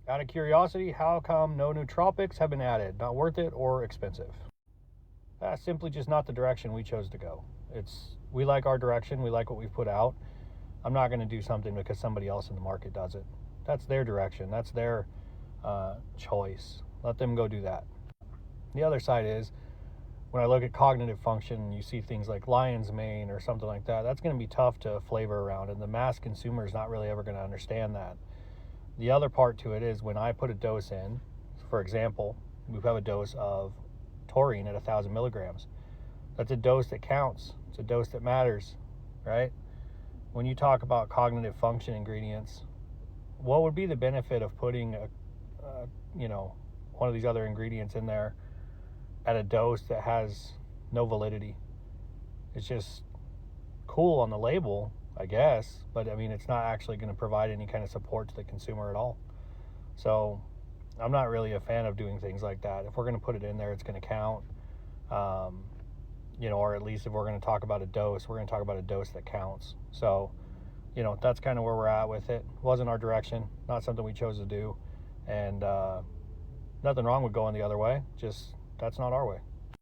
Out of curiosity, how come no nootropics have been added? Not worth it or expensive? Simply just not the direction we chose to go. We like our direction. We like what we've put out. I'm not going to do something because somebody else in the market does it. That's their direction. That's their choice. Let them go do that. The other side is when I look at cognitive function, you see things like lion's mane or something like that. That's going to be tough to flavor around, and the mass consumer is not really ever going to understand that. The other part to it is when I put a dose in, for example, we have a dose of taurine at 1,000 milligrams. That's a dose that counts. It's a dose that matters, right? When you talk about cognitive function ingredients, what would be the benefit of putting one of these other ingredients in there at a dose that has no validity? It's just cool on the label, I guess, but I mean, it's not actually going to provide any kind of support to the consumer at all. So I'm not really a fan of doing things like that. If we're going to put it in there, it's going to count. Or at least if we're going to talk about a dose, we're going to talk about a dose that counts. So, that's kind of where we're at with it. Wasn't our direction, not something we chose to do. And nothing wrong with going the other way. Just that's not our way.